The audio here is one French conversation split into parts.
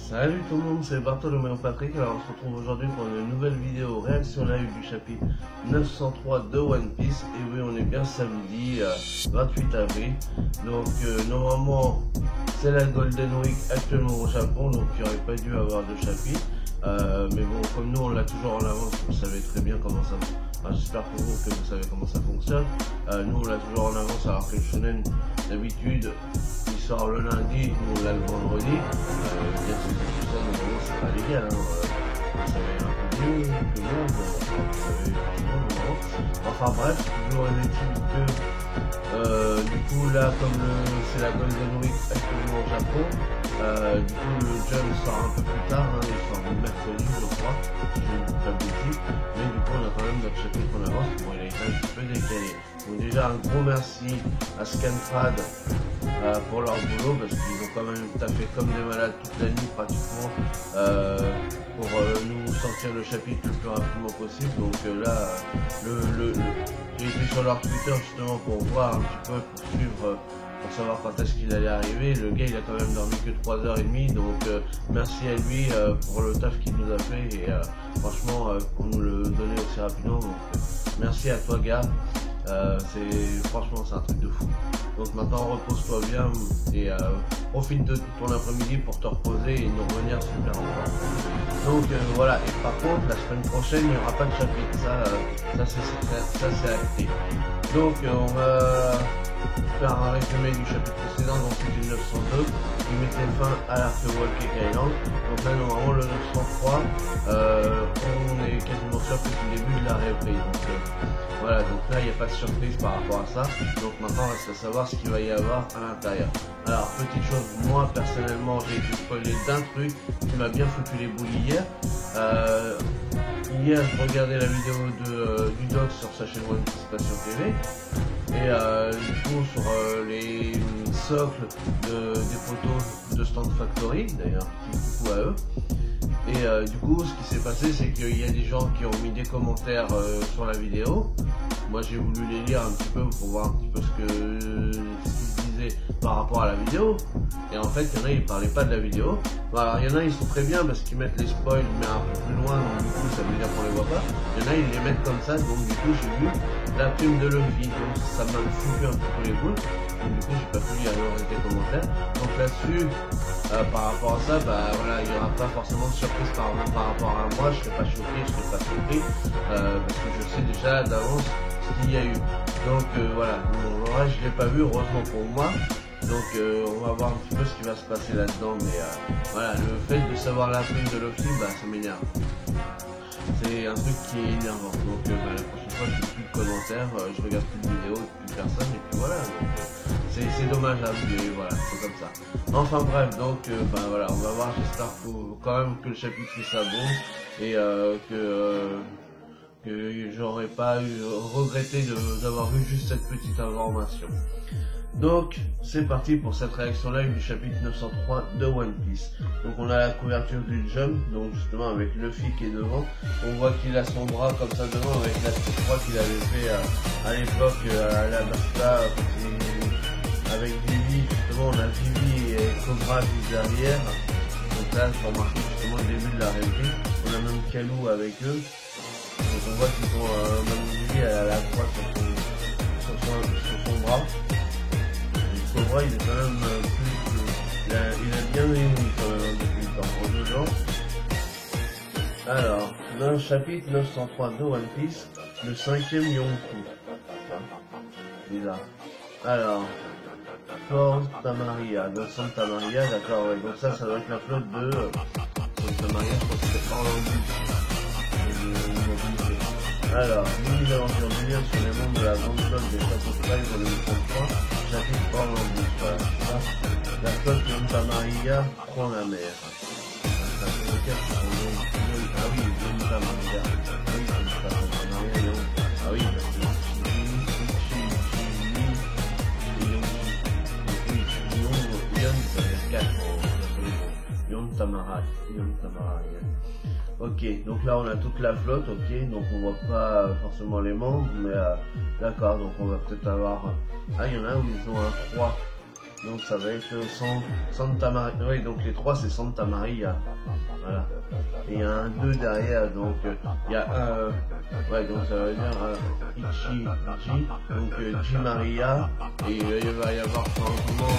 Salut tout le monde, c'est Bartholoméo Patrick. Alors on se retrouve aujourd'hui pour une nouvelle vidéo réaction live du chapitre 903 de One Piece. Et oui, on est bien samedi 28 avril. Donc normalement c'est la Golden Week actuellement au Japon, donc il n'y aurait pas dû avoir de chapitre. Mais bon, comme nous on l'a toujours en avance, vous savez très bien comment ça. Enfin, j'espère pour vous que vous savez comment ça fonctionne. Nous on l'a toujours en avance, alors que le shonen d'habitude il sort le lundi, nous on l'a le vendredi. Bien sûr, tout ça, normalement c'est pas légal. Vous savez un peu mieux que moi, vous savez normalement. Enfin bref, toujours est-il que du coup là, comme c'est la Golden Week actuellement au Japon, du coup le jump sort un peu plus tard, hein, il sort le mercredi je crois, si je ne dis pas de bêtises, mais du coup on a quand même notre chapitre en avance, bon il a été un petit peu décalé. Donc déjà un gros merci à Scantrad pour leur boulot, parce qu'ils ont quand même taffé comme des malades toute la nuit pratiquement pour nous sortir le chapitre le plus rapidement possible. Donc là j'ai été sur leur Twitter justement pour voir un petit peu, pour suivre, pour savoir quand est-ce qu'il allait arriver. Le gars il a quand même dormi que 3h30, donc merci à lui pour le taf qu'il nous a fait et franchement pour nous le donner aussi rapidement. Donc merci à toi gars, franchement c'est un truc de fou. Donc maintenant repose-toi bien et profite de ton après-midi pour te reposer et nous revenir super encore. Donc voilà, et par contre la semaine prochaine il n'y aura pas de chapitre, ça c'est acté. Donc on va faire un résumé du chapitre précédent, donc c'était le 902 qui mettait fin à l'arc Whole Cake Island. Donc là normalement le 903 on est quasiment sûr que c'est le début de la reprise. Donc voilà, donc là il n'y a pas de surprise par rapport à ça. Donc maintenant il reste à savoir ce qu'il va y avoir à l'intérieur. Alors petite chose, moi personnellement j'ai été spoilé d'un truc qui m'a bien foutu les boules hier. Hier je regardais la vidéo du doc sur sa chaîne One Piece Passion TV. Et du coup sur les socles des photos de Stand Factory, d'ailleurs petit coucou à eux. Et du coup ce qui s'est passé c'est qu'il y a des gens qui ont mis des commentaires sur la vidéo. Moi j'ai voulu les lire un petit peu pour voir un petit peu ce qu'ils disaient par rapport à la vidéo. Et en fait il y en a ils parlaient pas de la vidéo. Bon, alors il y en a ils sont très bien parce qu'ils mettent les spoils mais un peu plus loin, donc du coup ça veut dire qu'on les voit pas. Il y en a ils les mettent comme ça, donc du coup j'ai vu la plume de Luffy, donc ça m'a foutu un petit peu les boules. Donc du coup j'ai pas pu lire le reste des commentaires. Donc là-dessus par rapport à ça, bah voilà, il n'y aura pas forcément de surprise par rapport à moi, je serai pas choqué, je serai pas surpris, parce que je sais déjà d'avance ce qu'il y a eu. Donc voilà, bon, le reste je l'ai pas vu, heureusement pour moi. Donc on va voir un petit peu ce qui va se passer là-dedans, mais voilà, le fait de savoir la plume de Luffy, bah ça m'énerve. C'est un truc qui est énervant. Donc bah, la prochaine fois je fais plus de commentaires, je regarde plus de vidéos, plus personne, et puis voilà. Donc c'est dommageable, mais voilà, c'est comme ça. Enfin bref, donc bah voilà, on va voir, j'espère quand même que le chapitre fait ça bon, et que j'aurais pas regretté d'avoir vu juste cette petite information. Donc c'est parti pour cette réaction live du chapitre 903 de One Piece. Donc on a la couverture du Jump, donc justement avec Luffy qui est devant. On voit qu'il a son bras comme ça devant avec la petite croix qu'il avait fait à l'époque à la Basta avec Vivi. Justement on a Vivi et Cobra juste derrière. Donc là je remarque justement le début de la réplique. On a même Kalou avec eux. Donc on voit qu'ils ont même Vivi à la croix sur son bras. Cobra il est quand même il a bien ému quand même depuis le temps, en 2 ans. Alors, dans le chapitre 903 de One Piece, le 5e Yonkou. Bizarre. Alors, Santa Maria, de Santa Maria, d'accord, ouais, donc ça doit être la flotte de Santa Maria, je crois que c'est Orlando. Alors, mini aventure délire sur les mondes de la grande flotte des châteaux de Sky, volume 33, chapitre Orlando. Voilà, la flotte de Santa Maria prend la mer. Ah oui, Santa Maria. Ah oui, Santa Maria. Ah oui, parce que ok, donc là on a toute la flotte, ok, donc on voit pas forcément les membres, mais d'accord, donc on va peut-être avoir... Ah, il y en a où ils ont un 3. Donc ça va être Santa Maria. Oui, donc les 3 c'est Santa Maria. Voilà. Et il y a un 2 derrière, donc il y a un. Ouais, donc ça veut dire Ichi, donc G Maria, et il va y avoir forcément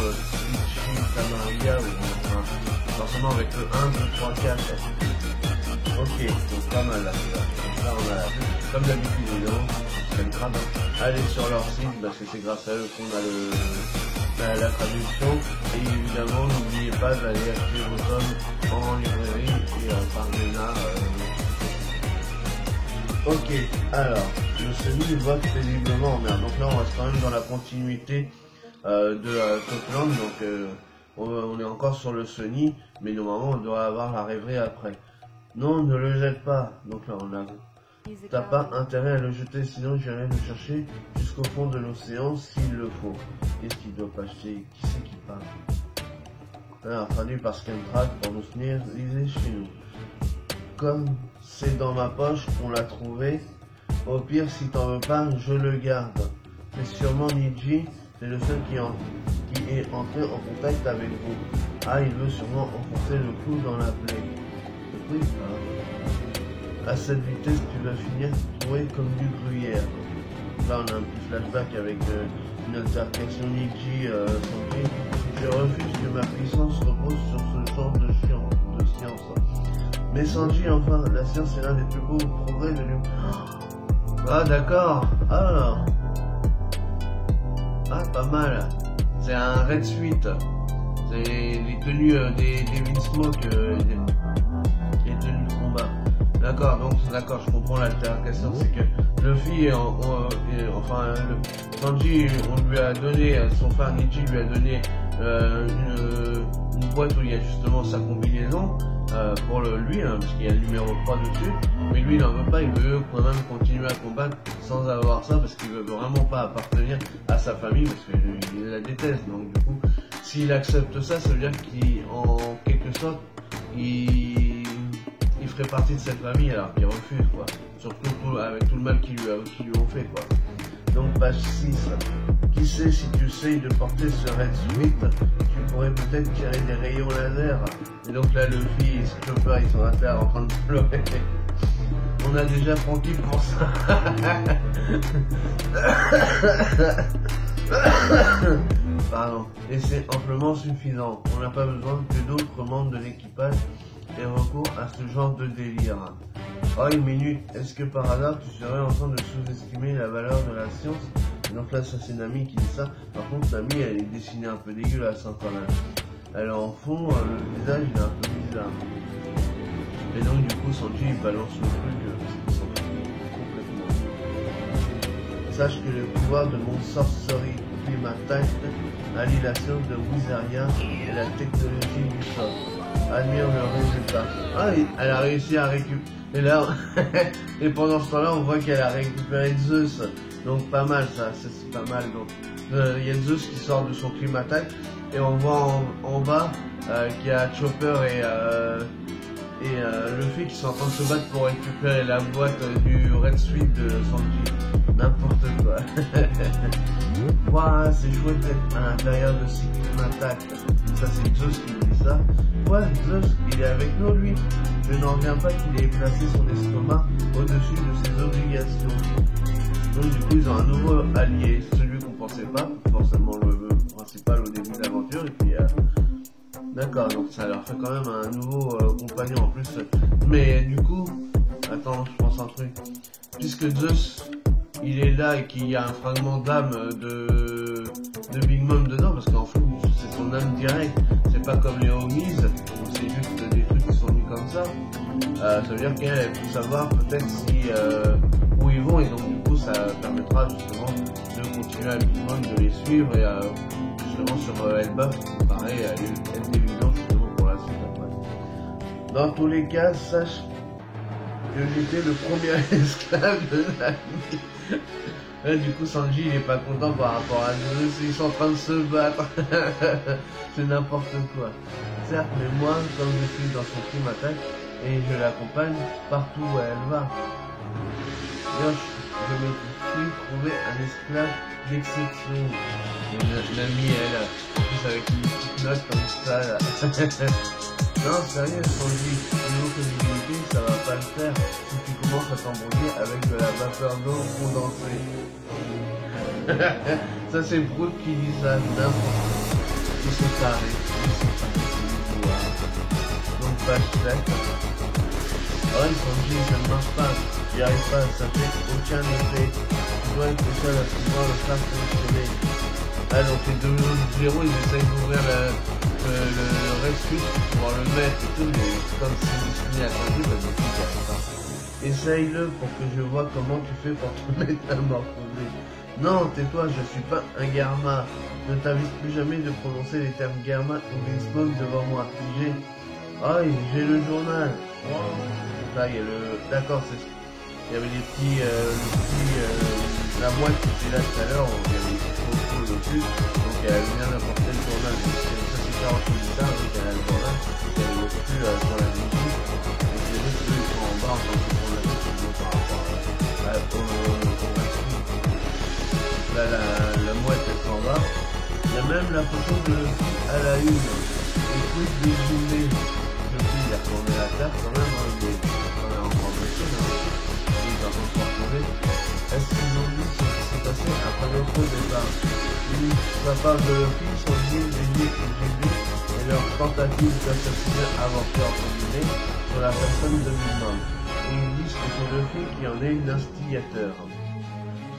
Ichi Maria, ou enfin, forcément avec le 1, 2, 3, 4. Ok, donc pas mal là. Là on a, comme d'habitude, évidemment, c'est le grave. Allez sur leur site, parce que c'est grâce à eux qu'on a la traduction. Et évidemment, n'oubliez pas d'aller acheter vos tomes en librairie et par Glénat. Ok, alors, le Sony vote péniblement en merde. Donc là, on reste quand même dans la continuité de Topland. Donc on est encore sur le Sony, mais normalement, on doit avoir la rêverie après. Non, ne le jette pas. Donc là, on a... T'as pas intérêt à le jeter, sinon j'irai le chercher jusqu'au fond de l'océan s'il le faut. Qu'est-ce qu'il doit pas acheter? Qui c'est qui parle? Alors, traduit par Scantrack pour nous tenir, lisez chez nous. Comme c'est dans ma poche qu'on l'a trouvé, au pire, si t'en veux pas, je le garde. C'est sûrement Niji, c'est le seul qui est entré en contact avec vous. Ah, il veut sûrement enfoncer le clou dans la plaie. Oui, à cette vitesse, tu vas finir trouvé comme du gruyère. Là, on a un petit flashback avec une altercation Niji Sanji. Je refuse que ma puissance repose sur ce genre de science. Mais Sanji, enfin, la science est l'un des plus beaux progrès de l'humain. Ah, d'accord. Alors. Ah, pas mal. C'est un Red Suite. C'est les tenues des Vinsmoke, les tenues de combat. D'accord, donc d'accord, je comprends l'altercation, c'est que Luffy, Sanji, on lui a donné, son frère Niji lui a donné une boîte où il y a justement sa combinaison pour lui, parce qu'il y a le numéro 3 dessus, mais lui il n'en veut pas, il veut quand même continuer à combattre sans avoir ça, parce qu'il veut vraiment pas appartenir à sa famille, parce qu'il la déteste. Donc du coup, s'il accepte ça, ça veut dire qu'en quelque sorte, il ferait partie de cette famille, alors qu'il refuse, quoi. Surtout avec tout le mal qu'ils lui ont fait, quoi. Donc page 6. Qui sait, si tu essayes de porter ce Red Suite, tu pourrais peut-être tirer des rayons laser. Et donc là, Luffy et Chopper, ils sont à terre en train de pleurer. On a déjà Franky pour ça. Pardon. Et c'est amplement suffisant. On n'a pas besoin que d'autres membres de l'équipage aient recours à ce genre de délire. Oh, une minute. Est-ce que par hasard tu serais en train de sous-estimer la valeur de la science? Donc là, ça c'est Nami qui dit ça. Par contre, Nami, elle est dessinée un peu dégueulasse quand même. Elle est en fond, le visage il est un peu bizarre. Et donc du coup, Sanji il balance le truc parce qu'il s'en fout complètement. Sache que le pouvoir de mon sorcerie climatite allie la science de Wizaria et la technologie du sol. Admire le résultat. Ah, elle a réussi à récupérer. Et là, et pendant ce temps-là, on voit qu'elle a récupéré Zeus. Donc pas mal ça, c'est pas mal. Donc il y a Zeus qui sort de son climatite et on voit en bas qu'il y a Chopper et Luffy qui sont en train de se battre pour récupérer la boîte du Red Suite de Sanji. N'importe quoi. Waouh, c'est chouette d'être à l'intérieur de ce climatite. Ça c'est Zeus qui nous dit ça. Ouais, Zeus, il est avec nous lui. Je n'en reviens pas qu'il ait placé son estomac au-dessus de ses obligations. Donc du coup ils ont un nouveau allié, celui qu'on pensait pas, forcément le principal au début de l'aventure, et puis d'accord, donc ça leur fait quand même un nouveau compagnon en plus. Mais du coup, attends, je pense un truc. Puisque Zeus il est là et qu'il y a un fragment d'âme de Big Mom dedans, parce qu'en fait c'est son âme directe, c'est pas comme les Ognis, c'est juste des trucs qui sont mis comme ça. Ça veut dire qu'elle peut savoir peut-être si où ils vont, et donc du coup ça permettra justement de continuer à Big Mom, de les suivre, et justement sur Elbaf qui paraît être évident justement pour la suite après. Dans tous les cas, sache que j'étais le premier esclave de Nami. Là, du coup, Sanji il est pas content par rapport à Zeus, ils sont en train de se battre. C'est n'importe quoi. Certes, mais moi, comme je suis dans son climatite et je l'accompagne partout où elle va. Yosh, je me suis trouvé un esclave d'exception. Nami, elle, plus avec une petite note comme ça là. Non, sérieux, Sanji, niveau crédibilité, ça va pas le faire si tu commences à t'embrouiller avec de la vapeur d'eau condensée. Ça c'est Brooke qui dit ça, n'importe quoi. Ils sont tarés, ils sont pas pouvoir. Donc hashtag. Oh, Sanji, ça ne marche pas, j'y arrive pas, ça fait aucun effet. Tu dois être le seul à pouvoir le faire fonctionner. Ah, donc les deux autres zéros, ils essayent d'ouvrir le rescue pour pouvoir le mettre et tout, mais comme c'est destiné à Sanji, bah du coup, j'y arrive pas. Essaye-le pour que je vois comment tu fais pour te mettre à morphoser. Non, tais-toi, je suis pas un Garma. Ne t'avise plus jamais de prononcer les termes Garma ou Beast-Mode devant moi. J'ai... Ah, j'ai le journal. Wow. Là, il y a le... D'accord, c'est... Il y avait les petits... la boîte qui était là tout à l'heure, il y avait des petits photos dessus. Donc elle vient d'apporter le journal. Donc ça c'est 40 minutes tard, donc elle a le journal. Donc elle est au-dessus sur la musique. Et c'est juste ceux qui sont en bas en tant que journaliste par rapport au rescue. Là, la mouette elle s'en va. Il y a même la photo de à la une. Écoute des journées. Le fils il a retourné la terre quand même, hein, il est quand même encore blessé, hein. Il est en train de se retrouver. Est-ce qu'ils ont dit ce qui s'est passé après notre départ? Oui, ça parle de Luffy, Sanji, Gigi et Gigi et leur tentative d'assassinat avorté entre guillemets sur la personne de Big-Mom. Et ils disent que c'est Luffy qui en est l'instigateur.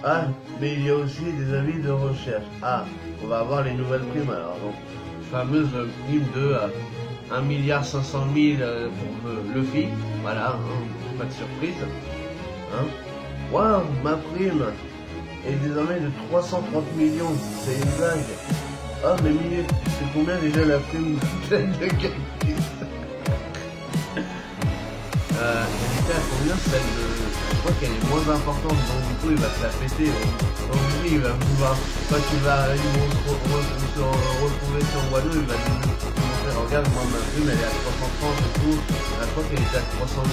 Ah, mais il y a aussi des avis de recherche. Ah, on va avoir les nouvelles primes alors. Donc, fameuse prime de 1,5 milliard pour Luffy. Voilà, hein, pas de surprise. Hein. Waouh, ma prime est désormais de 330 millions. C'est une blague. Ah, mais c'est combien déjà la prime de Cactus? Elle était à combien celle de... Je crois qu'elle est moins importante, donc du coup il va se la péter. Donc lui il va pouvoir... Quand il va se retrouver sur Wano, il va lui montrer, regarde, moi ma prime elle est à 330 et tout. Je crois qu'elle était à 320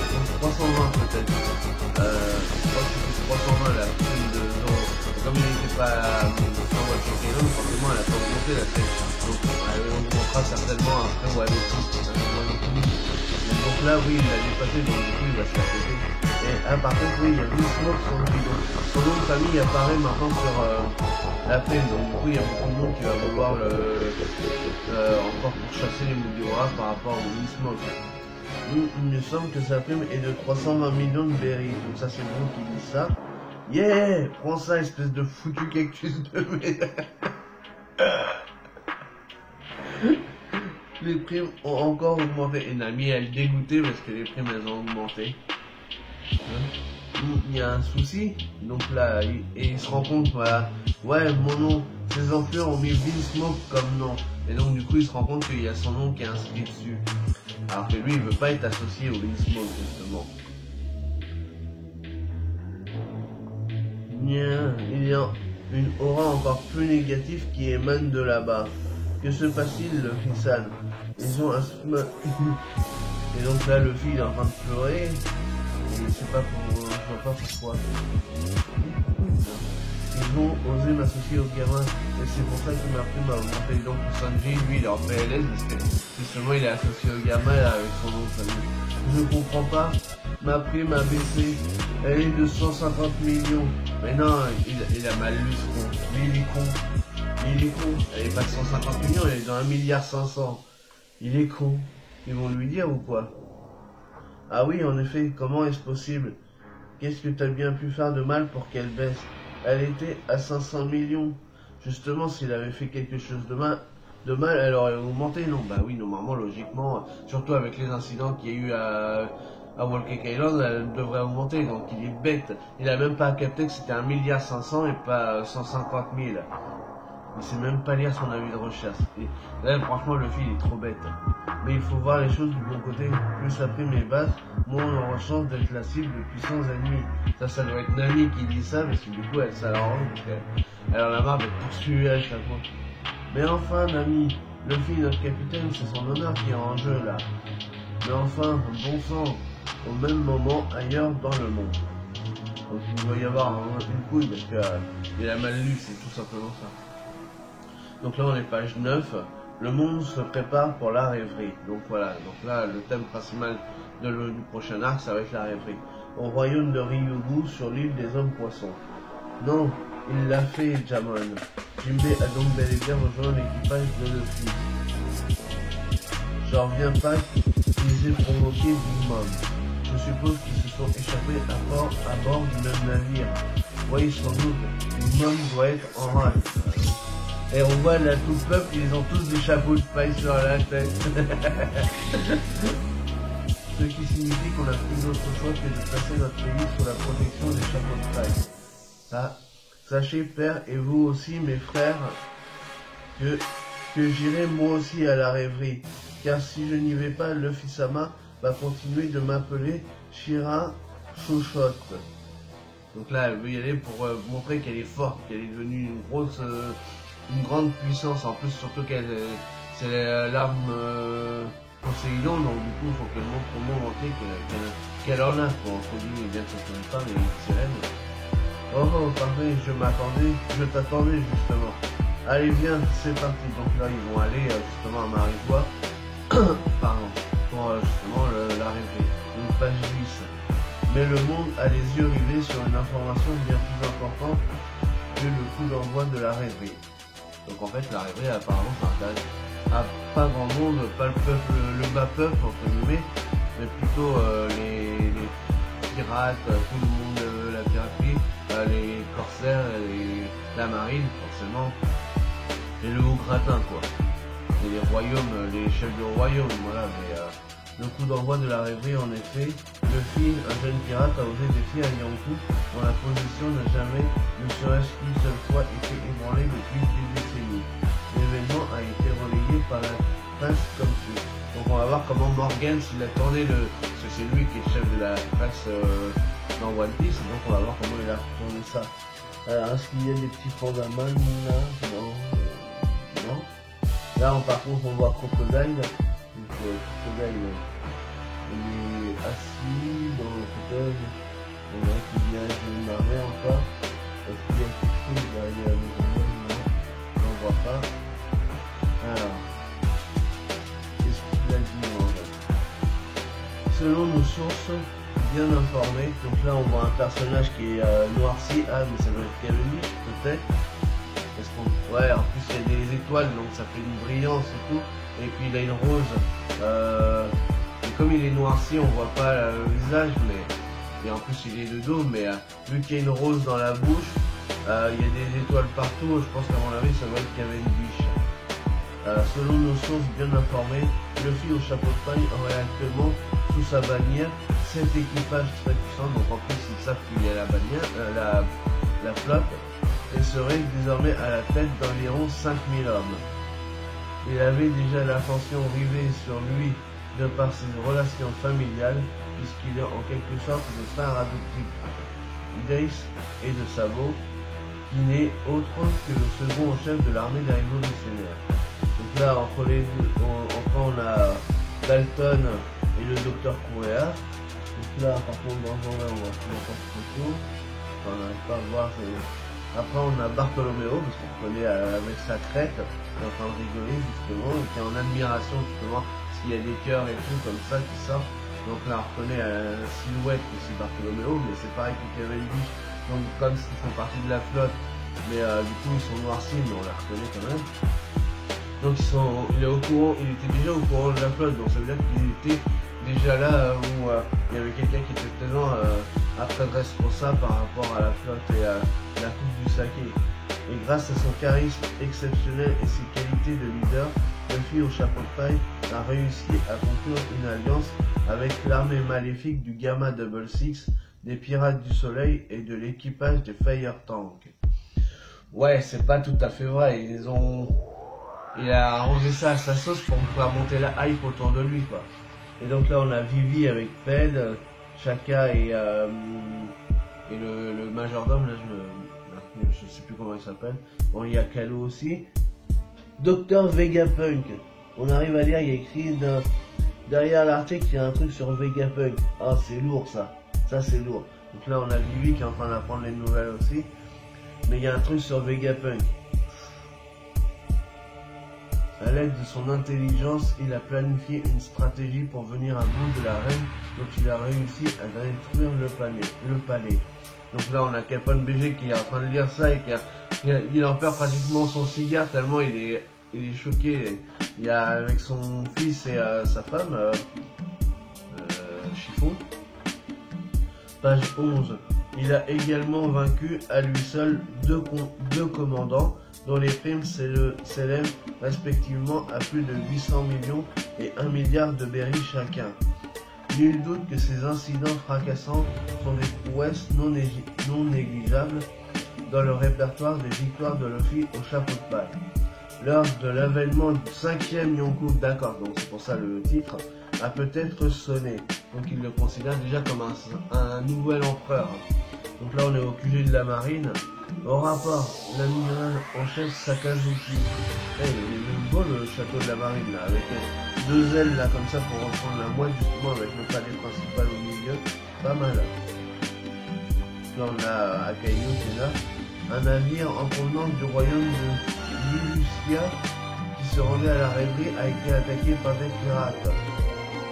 peut-être. Je crois que c'était 320 la prime de Zoro. Comme il n'était pas en voiture Kailan, forcément elle a pas augmenté la tête. Donc elle augmentera certainement après Wano. Donc là, oui, il l'a dépassé, donc du coup, il va se la péter. Et par contre, oui, il y a Beast-Mode sur le bidon. Son nom de famille apparaît maintenant sur la peine, donc du coup, il y a beaucoup de monde qui va vouloir encore pour chasser les Mugiwara par rapport au Beast-Mode. Il me semble que sa prime est de 320 millions de berries, donc ça, c'est bon qui dit ça. Yeah! Prends ça, espèce de foutu cactus de merde. Les primes ont encore augmenté. Et Nami elle est dégoûtée parce que les primes elles ont augmenté. Il y a un souci. Donc là, il se rend compte, voilà. Ouais, mon nom, ses enflures ont mis Beast-Mode comme nom. Et donc du coup il se rend compte qu'il y a son nom qui est inscrit dessus. Alors que lui il veut pas être associé au Beast-Mode justement. Il y a une aura encore plus négative qui émane de là-bas. Que se passe-t-il, le Fisan? Ils ont un... Et donc là, le fils il est en train de pleurer. Et je sais pas pourquoi. Ils ont osé m'associer au gamin. Et c'est pour ça que ma prime a augmenté. Donc Sanji, lui, il est en PLS parce que justement, il est associé au gamin avec son nom de famille. Je comprends pas. Ma prime a baissé. Elle est de 150 millions. Mais non, il a mal lu ce con. Lui, il est con. Il est con, elle est pas de 150 millions, elle est dans 1,5 milliard. Il est con. Ils vont lui dire ou quoi? Ah oui, en effet, comment est-ce possible? Qu'est-ce que t'as bien pu faire de mal pour qu'elle baisse? Elle était à 500 millions. Justement, s'il avait fait quelque chose de mal, elle aurait augmenté, non? Bah oui, normalement, logiquement, surtout avec les incidents qu'il y a eu à Whole Cake Island, elle devrait augmenter, donc il est bête. Il a même pas capté que c'était 1,5 milliard et pas 150 000. Il sait même pas lire son avis de recherche. Et là, franchement, le fil est trop bête. Mais il faut voir les choses du bon côté. Plus la prime est basse, moins on a chance d'être la cible de puissants ennemis. Ça doit être Nami qui dit ça, parce que du coup, ça l'arrange. Elle en a marre d'être poursuivie à chaque fois. Mais enfin, Nami, le fils, notre capitaine, c'est son honneur qui est en jeu, là. Mais enfin, bon sang, au même moment, ailleurs dans le monde. Donc il doit y avoir une couille, parce qu'il a mal lu, c'est tout simplement ça. Donc là on est page 9, Le monde se prépare pour la rêverie. Donc voilà, donc là le thème principal du prochain arc, ça va être la rêverie. Au royaume de Ryugu, sur l'île des hommes poissons. Non, il l'a fait, Jamon. Jinbei a donc bel et bien rejoint l'équipage de Luffy. J'en reviens pas qu'ils aient provoqué Big Mom. Je suppose qu'ils se sont échappés à bord du même navire. Oui, sans doute, Big Mom doit être en rage. Et on voit là tout le peuple, ils ont tous des chapeaux de paille sur la tête. Ce qui signifie qu'on n'a plus d'autre choix que de placer notre pays sous la protection des chapeaux de paille. Ah, sachez, père, et vous aussi, mes frères, que j'irai moi aussi à la rêverie. Car si je n'y vais pas, Luffy-sama va continuer de m'appeler Shira Chouchotte. Donc là, elle veut y aller pour montrer qu'elle est forte, qu'elle est devenue une grande puissance. En plus, surtout qu'elle c'est l'arme Poséidon, donc du coup, il faut qu'elle montre au monde entier qu'elle en a. Pour entre guillemets, bien que ce soit une femme et une sirène. Oh, parfait, je t'attendais justement. Allez, viens, c'est parti. Donc là, ils vont aller justement à Marivois. Pardon, pour justement la rêverie. Une page 10. Mais le monde a les yeux rivés sur une information bien plus importante que le coup d'envoi de la rêverie. Donc en fait, la rêverie apparemment s'intéresse à pas grand monde, pas le peuple, le bas peuple entre guillemets, mais plutôt les pirates, tout le monde, la piraterie, les corsaires, la marine forcément, et le haut gratin quoi. Et les royaumes, les chefs de royaume, voilà, mais le coup d'envoi de la rêverie en effet, Luffy, un jeune pirate, a osé défier un Yonkou dont la position n'a jamais, ne serait-ce qu'une seule fois, été ébranlée depuis des décennies. L'événement a été relayé par la presse comme suit. Donc on va voir comment Morgan, s'il a tourné parce que c'est lui qui est chef de la presse dans One Piece, donc on va voir comment il a tourné ça. Alors est-ce qu'il y a des petits Pandaman là? Non. Non. Là par contre on voit Crocodile. Donc Crocodile il est assis dans le fauteuil. On voit qu'il vient de marrer encore. Est-ce qu'il y a quelque chose derrière le journal? Non. On ne voit pas. Alors. Qu'est-ce qu'il a dit en fait? Selon nos sources bien informées, donc là on voit un personnage qui est noirci. Ah mais ça doit être Cavendish peut-être. Ouais, en plus il y a des étoiles donc ça fait une brillance et tout. Et puis il a une rose. Et comme il est noirci, on voit pas le visage, mais et en plus il est de dos, mais vu qu'il y a une rose dans la bouche, il y a des étoiles partout. Je pense qu'à mon avis ça va être Cavendish. Selon nos sources bien informées, Luffy au chapeau de paille aurait actuellement sous sa bannière 7 équipages très puissants. Donc en plus ils savent qu'il y a la bannière, la flotte, et serait désormais à la tête d'environ 5000 hommes. Il avait déjà l'attention rivée sur lui de par ses relations familiales, puisqu'il est en quelque sorte le frère adoptif d'Ace et de Sabo, qui n'est autre que le second en chef de l'armée des révolutionnaires. Donc là, entre les deux, on a Dalton et le docteur Correa. Donc là, par contre, dans ce là on voit plus encore ce photo. Enfin, on n'arrive pas à voir. Après, on a Bartolomeo, parce qu'on connaît avec sa crête, qui est en train de rigoler justement, et qui est en admiration justement, parce qu'il y a des cœurs et tout comme ça qui sortent. Donc là, on reconnaît la silhouette que c'est Bartolomeo, mais c'est pareil que Cavendish. Donc comme s'ils font partie de la flotte, mais du coup ils sont noircis, mais on la reconnaît quand même. Donc il est au courant, il était déjà au courant de la flotte, donc ça veut dire qu'il était déjà là où il y avait quelqu'un qui était présent à Dressrosa par rapport à la flotte et à la coupe du saké. Et grâce à son charisme exceptionnel et ses qualités de leader, Luffy au chapeau de paille a réussi à conclure une alliance avec l'armée maléfique du Gamma Double Six, des Pirates du Soleil et de l'équipage des Fire Tank. Ouais, c'est pas tout à fait vrai, il a arrangé ça à sa sauce pour pouvoir monter la hype autour de lui, quoi. Et donc là on a Vivi avec Ped, Chaka et le majordome, là je sais plus comment il s'appelle. Bon, il y a Kalo aussi. Docteur Vegapunk. On arrive à lire, il y a écrit derrière l'article, il y a un truc sur Vegapunk. Ah, c'est lourd ça. Ça c'est lourd. Donc là on a Vivi qui est en train d'apprendre les nouvelles aussi. Mais il y a un truc sur Vegapunk. À l'aide de son intelligence, il a planifié une stratégie pour venir à bout de la reine, donc il a réussi à détruire le palais. Donc là, on a Capone BG qui est en train de lire ça et il en perd pratiquement son cigare tellement il est choqué. Il y a avec son fils et sa femme, Chiffon. Page 11. Il a également vaincu à lui seul deux commandants dont les primes s'élèvent respectivement à plus de 800 millions et 1 milliard de berries chacun. Nul doute que ces incidents fracassants sont des prouesses non négligeables dans le répertoire des victoires de Luffy au chapeau de paille. Lors de l'avènement du 5e Yonkou, d'accord, donc c'est pour ça le titre, a peut-être sonné. Donc il le considère déjà comme un nouvel empereur. Donc là on est au QG de la marine. Au rapport, l'amiral en chef Sakazuki. Il est même beau le château de la marine là, avec deux ailes là comme ça pour reprendre la moelle justement avec le palais principal au milieu. Pas mal. Là on a Akainu qui est là. Un navire en provenance du royaume de Lulusia qui se rendait à la rêverie a été attaqué par des pirates.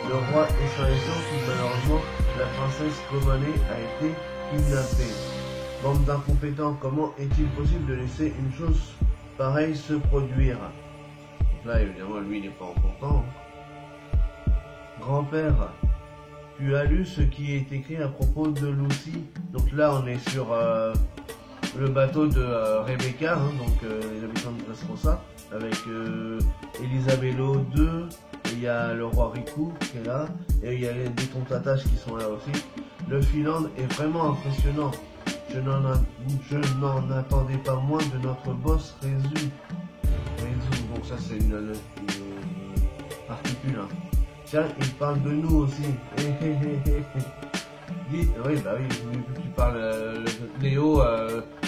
Le roi est sans essence où malheureusement la princesse Komane a été kidnappée. Bande d'incompétents, comment est-il possible de laisser une chose pareille se produire? Donc là évidemment lui il n'est pas en content. Grand-père, tu as lu ce qui est écrit à propos de Lucy? Donc là on est sur le bateau de Rebecca, hein, donc les habitants de Dressrosa, avec Elisabello II, et il y a le roi Riku qui est là, et il y a les Tontatas qui sont là aussi. Le Finland est vraiment impressionnant. Je n'en attendais pas moins de notre boss Résu. Donc ça c'est une particule. Hein. Tiens, il parle de nous aussi. Dites, oui, bah oui, tu parles Léo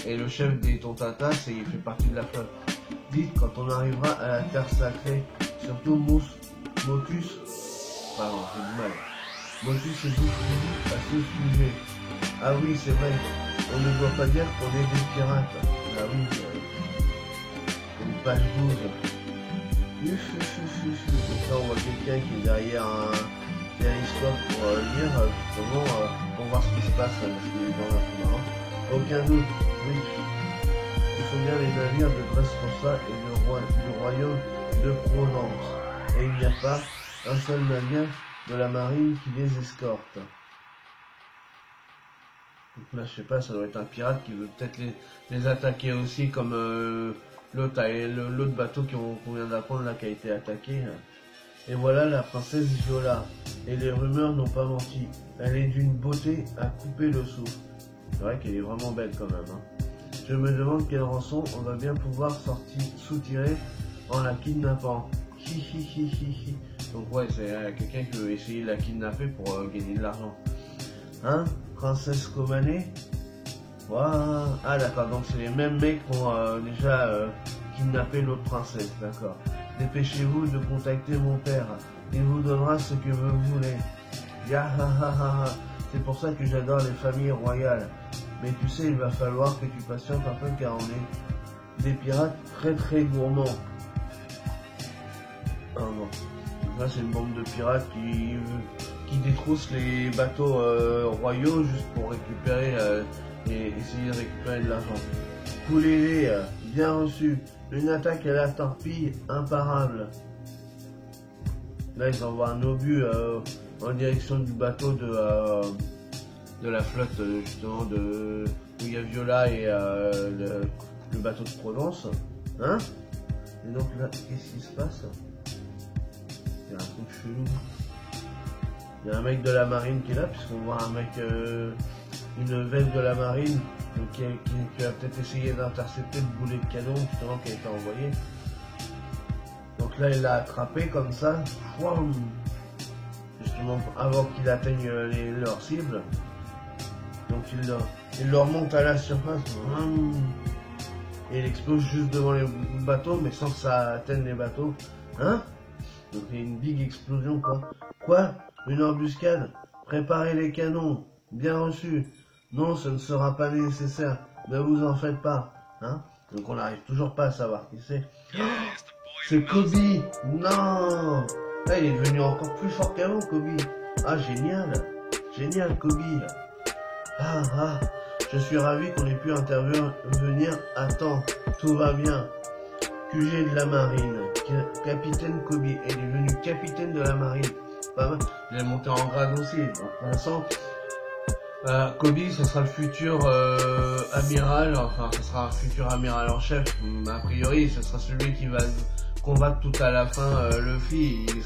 est le chef des Tontatas et il fait partie de la flotte. Dites, quand on arrivera à la terre sacrée, surtout Motus, pardon, j'ai du mal. Motus est tout à ce sujet. Ah oui, c'est vrai, on ne doit pas dire qu'on est des pirates. Ah oui, une page 12. Donc là, on voit quelqu'un qui est derrière un périscope pour lire, justement, pour voir ce qui se passe, parce qu'il est dans un sous-marin. Aucun doute, oui. Ce sont bien les navires de Dressrosa et du royaume de Provence. Et il n'y a pas un seul navire de la marine qui les escorte. Donc là, je sais pas, ça doit être un pirate qui veut peut-être les attaquer aussi, comme l'autre bateau qu'on vient d'apprendre là, qui a été attaqué. Et voilà la princesse Viola. Et les rumeurs n'ont pas menti. Elle est d'une beauté à couper le souffle. C'est vrai qu'elle est vraiment belle quand même. Hein. Je me demande quelle rançon on va bien pouvoir soutirer en la kidnappant. Hi. Donc ouais, c'est quelqu'un qui veut essayer de la kidnapper pour gagner de l'argent. Hein, princesse Komane? Wow. Ah d'accord, donc c'est les mêmes mecs qui ont déjà kidnappé l'autre princesse, d'accord. Dépêchez-vous de contacter mon père, il vous donnera ce que vous voulez. C'est pour ça que j'adore les familles royales. Mais tu sais, il va falloir que tu patientes un peu car on est des pirates très gourmands. Ah non. Là c'est une bande de pirates qui détroussent les bateaux royaux juste pour récupérer et essayer de récupérer de l'argent. Coulez-les, bien reçu. Une attaque à la torpille imparable. Là ils envoient un obus en direction du bateau de la flotte justement où il y a Viola et le bateau de Provence. Hein? Et donc là, qu'est-ce qui se passe? Il y a un truc chelou. Il y a un mec de la marine qui est là, puisqu'on voit un mec, une veste de la marine, donc qui a peut-être essayé d'intercepter le boulet de canon justement qui a été envoyé. Donc là il l'a attrapé comme ça, justement avant qu'il atteigne leur cible. Donc il leur monte à la surface, et il explose juste devant les bateaux, mais sans que ça atteigne les bateaux. Hein? Donc il y a une big explosion quoi. Quoi? Une embuscade? Préparez les canons. Bien reçu. Non, ce ne sera pas nécessaire. Ne vous en faites pas. Hein? Donc on n'arrive toujours pas à savoir qui c'est. C'est Kobe. Non. Là, il est devenu encore plus fort qu'avant, Kobe. Ah, génial. Génial, Kobe. Ah, je suis ravi qu'on ait pu intervenir à temps. Tout va bien. QG de la marine. Capitaine Kobe. Il est devenu capitaine de la marine. Pas mal. Il est monté en grade aussi. Donc, pour l'instant, Kobe, ce sera le futur amiral. Enfin, ce sera un futur amiral en chef. A priori, ce sera celui qui va combattre tout à la fin Luffy. Il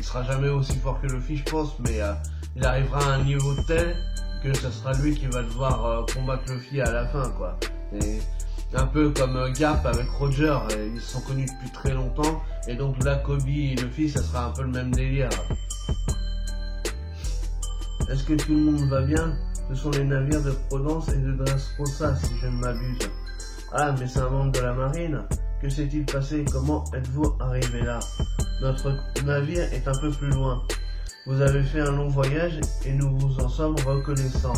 sera jamais aussi fort que Luffy, je pense, mais il arrivera à un niveau tel que ce sera lui qui va devoir combattre Luffy à la fin, quoi. Et un peu comme Garp avec Roger, ils se sont connus depuis très longtemps, et donc là Kobe et Luffy, ça sera un peu le même délire. Est-ce que tout le monde va bien? Ce sont les navires de Provence et de Dressrosa, si je ne m'abuse. Ah, mais c'est un membre de la marine. Que s'est-il passé? Comment êtes-vous arrivé là? Notre navire est un peu plus loin. Vous avez fait un long voyage et nous vous en sommes reconnaissants.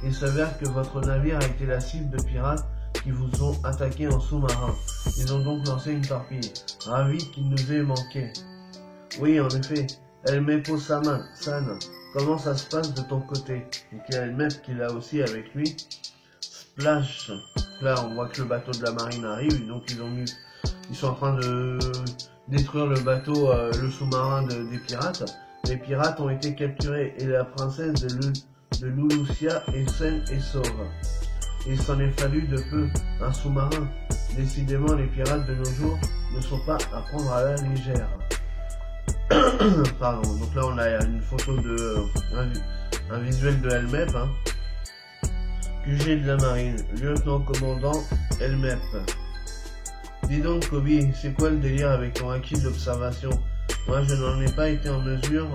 Il s'avère que votre navire a été la cible de pirates qui vous ont attaqué en sous-marin. Ils ont donc lancé une torpille. Ravi qu'il nous ait manqué. Oui, en effet. Elmepo-san, comment ça se passe de ton côté? Et qu'il y a Elmep qui l'a aussi avec lui. Splash. Là, on voit que le bateau de la marine arrive, donc ils sont en train de détruire le bateau, le sous-marin des pirates. Les pirates ont été capturés et la princesse de Lulusia est saine et sauve. Il s'en est fallu de peu un sous-marin. Décidément, les pirates de nos jours ne sont pas à prendre à la légère. Pardon, donc là on a une photo de un visuel de Elmep, hein. QG de la marine, lieutenant-commandant Elmep. Dis donc Kobe, c'est quoi le délire avec ton acquis d'observation? Moi je n'ai pas été en mesure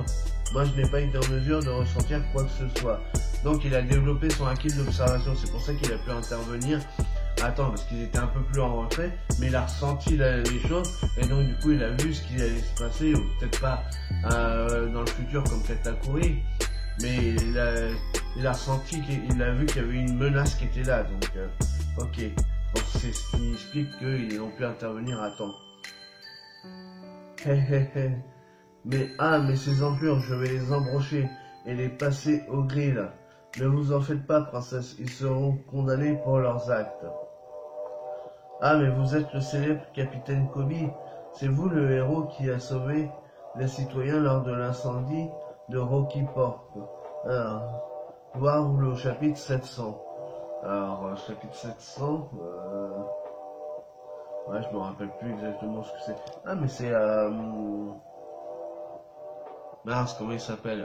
de ressentir quoi que ce soit. Donc il a développé son acquis d'observation, c'est pour ça qu'il a pu intervenir. Attends, parce qu'ils étaient un peu plus en retrait, mais il a ressenti les choses, et donc du coup il a vu ce qui allait se passer, ou peut-être pas dans le futur comme Katakuri, mais il a ressenti qu'il a vu qu'il y avait une menace qui était là, donc ok. Donc c'est ce qui explique qu'ils ont pu intervenir à temps. Mais ces enflures, je vais les embrocher et les passer au grill. Ne vous en faites pas, princesse, ils seront condamnés pour leurs actes. Ah, mais vous êtes le célèbre capitaine Kobe. C'est vous le héros qui a sauvé les citoyens lors de l'incendie de Rocky Port. Alors, voir le chapitre 700. Alors, chapitre 700, ouais, je me rappelle plus exactement ce que c'est. Ah, mais c'est, mince, comment il s'appelle,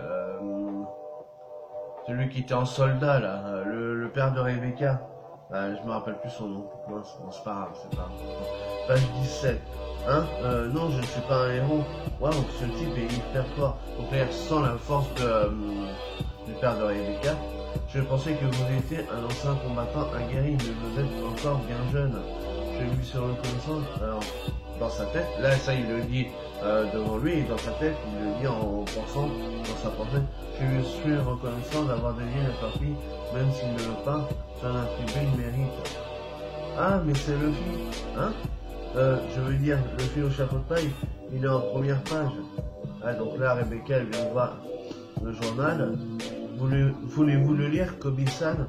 celui qui était en soldat, là, le père de Rebecca. Je me rappelle plus son nom. Mince, bon, c'est pas grave, c'est pas grave. Page 17. Hein? Non, je ne suis pas un héros. Waouh, ce type est hyper fort. Donc là, il ressent la force du père de Rebecca. Je pensais que vous étiez un ancien combattant aguerri, mais vous êtes encore bien jeune. Je lui suis reconnaissant. Alors, dans sa tête, là, ça, il le dit devant lui, et dans sa tête, il le dit en pensant, dans sa pensée. Je lui suis reconnaissant d'avoir dédié la partie, même s'il ne veut pas, son attribué le mérite. Ah, mais c'est Luffy, hein? Je veux dire, Luffy au chapeau de paille, il est en première page. Ah, donc là, Rebecca, elle vient de voir le journal. Voulez-vous le lire, Kobe-san?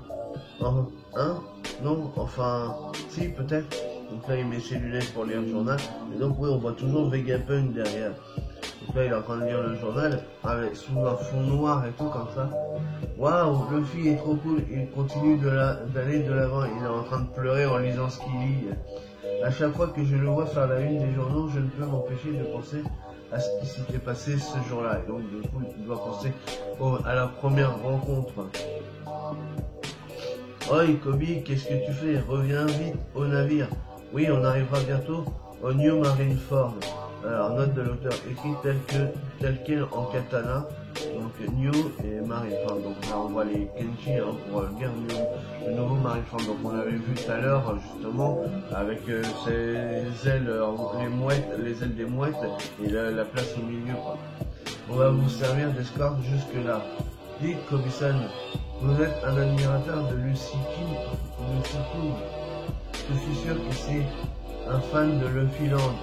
Hein? Non? Enfin, si, peut-être. Donc là, il met ses lunettes pour lire le journal. Et donc, oui, on voit toujours Vegapunk derrière. Donc là, il est en train de lire le journal, avec, sous un fond noir et tout, comme ça. Waouh, Luffy est trop cool. Il continue d'aller de l'avant. Il est en train de pleurer en lisant ce qu'il lit. À chaque fois que je le vois faire la une des journaux, je ne peux m'empêcher de penser à ce qui s'était passé ce jour-là. Et donc, du coup, il doit penser à la première rencontre. Oi, Kobe, qu'est-ce que tu fais? Reviens vite au navire. Oui, on arrivera bientôt au New Marineford. Alors, note de l'auteur écrit tel quel en katana. Donc, New et Marineford. Donc là, on voit les Kenshi hein, pour lire le nouveau Marineford. Donc, on l'avait vu tout à l'heure, justement, avec ses ailes, les ailes des mouettes et la place au milieu. Quoi. On va vous servir d'escorte jusque-là. Dites, Kobe-san, vous êtes un admirateur de Lucy King. Je suis sûr que c'est un fan de Luffy Land.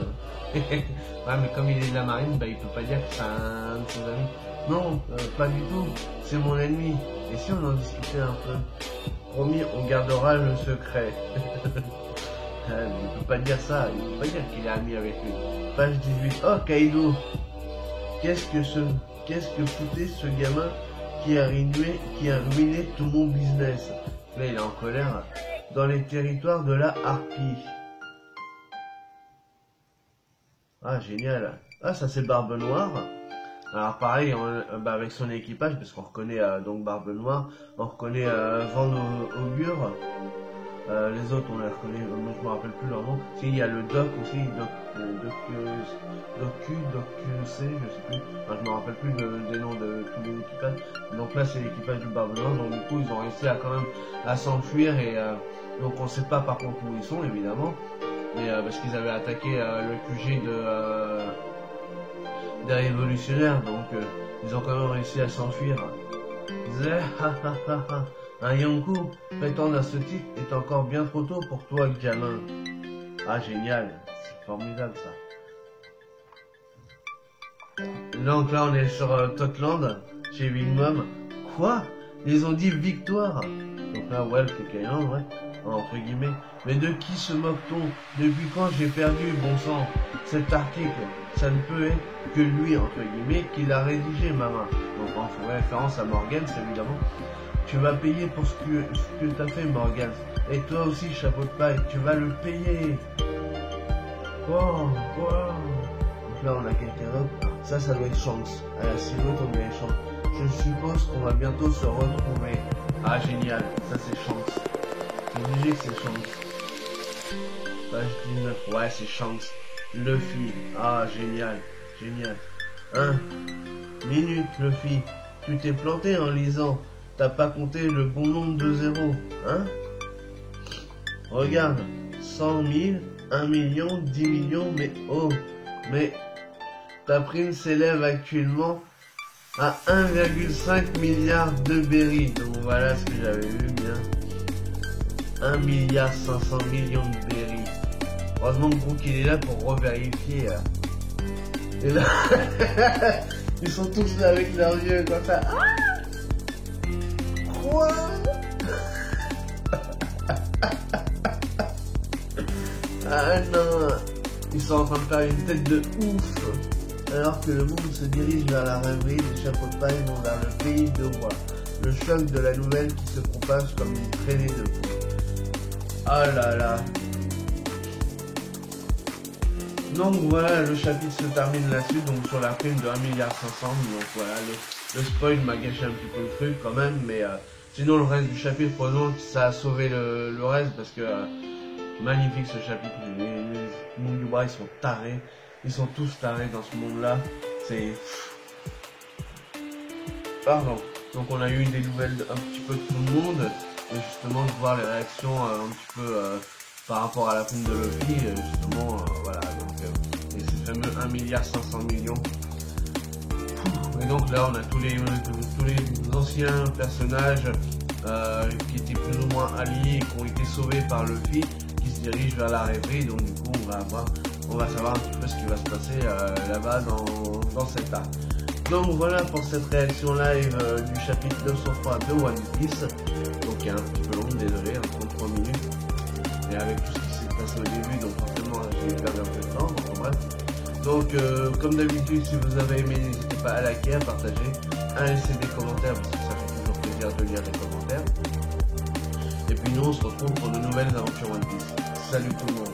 Ouais, mais comme il est de la marine, bah, il peut pas dire que c'est un de ses amis. Non, pas du tout, c'est mon ennemi. Et si on en discutait un peu? Promis, on gardera le secret. Mais il peut pas dire ça, il peut pas dire qu'il est ami avec lui. Page 18. Oh, Kaido, qu'est-ce que foutait ce gamin qui a ruiné tout mon business? Là, il est en colère. Dans les territoires de la harpie. Ah, génial. Ah, ça c'est Barbe Noire. Alors pareil, bah, avec son équipage, parce qu'on reconnaît donc Barbe Noire, on reconnaît Vent Augure. Les autres, on les reconnaît, moi je me rappelle plus leur nom. Si, il y a le Doc aussi, Docu, je sais plus. Enfin, je me rappelle plus des noms de tous les équipages. Donc là, c'est l'équipage du Barbe Noire. Donc du coup, ils ont réussi à quand même à s'enfuir et donc on sait pas par contre où ils sont évidemment, mais parce qu'ils avaient attaqué le QG des révolutionnaires. Donc ils ont quand même réussi à s'enfuir. Un Yonkou, prétendre à ce titre est encore bien trop tôt pour toi, gamin. Ah, génial. C'est formidable, ça. Donc là, on est sur Totland, chez Big Mom. Quoi? Ils ont dit victoire. Donc là, ouais, le Kailan, ouais, entre guillemets. Mais de qui se moque-t-on? Depuis quand j'ai perdu, bon sang? Cet article, ça ne peut être que lui, entre guillemets, qui l'a rédigé, maman. Donc en référence à Morgan, c'est évidemment. Tu vas payer pour ce que t'as fait, Morgan. Et toi aussi, chapeau de paille, tu vas le payer. Oh. Donc là, on a quelqu'un d'autre. Ça doit être Shanks. À la silhouette, on dirait Shanks. Je suppose qu'on va bientôt se retrouver. Ah, génial. Ça, c'est Shanks. C'est obligé que c'est Shanks. Page 19. Ouais, c'est Shanks. Luffy. Ah, génial. Minute, Luffy. Tu t'es planté en lisant. T'as pas compté le bon nombre de zéros, hein? Regarde, 100 000, 1 million, 10 millions, mais ta prime s'élève actuellement à 1,5 milliard de berries. Donc voilà ce que j'avais vu bien. 1 milliard 500 millions de berries. Heureusement que Brook il est là pour revérifier. Et là, ils sont tous là avec leurs yeux comme ça. Quoi? Ah non, ils sont en train de faire une tête de ouf, alors que le monde se dirige vers la rêverie, les chapeaux de paille vont vers le pays de roi. Le choc de la nouvelle qui se propage comme une traînée de poux. Ah là là. Donc voilà, le chapitre se termine là-dessus, donc sur la prime de 1,5 milliard. Donc voilà, le spoil m'a gâché un petit peu le truc quand même, mais sinon le reste du chapitre, prenons, ça a sauvé le reste parce que magnifique ce chapitre. Les Mugiwara, ils sont tarés, ils sont tous tarés dans ce monde-là. C'est... Pardon. Donc on a eu des nouvelles un petit peu de tout le monde, et justement de voir les réactions un petit peu par rapport à la prime de Luffy, justement, voilà, donc et ces fameux 1,5 milliard. Et donc là on a tous les anciens personnages qui étaient plus ou moins alliés et qui ont été sauvés par Luffy, qui se dirigent vers la rêverie. Donc du coup on va savoir un petit peu ce qui va se passer là-bas dans cet arc. Donc voilà pour cette réaction live du chapitre 903 de One Piece, donc qui est un petit peu long, désolé, 33 minutes, et avec tout ce qui s'est passé au début, donc forcément j'ai perdu un peu de temps, enfin, bref. Donc comme d'habitude, si vous avez aimé, n'hésitez pas à liker, à partager, à laisser des commentaires, parce que ça fait toujours plaisir de lire les commentaires. Et puis nous on se retrouve pour de nouvelles aventures One Piece. Salut tout le monde.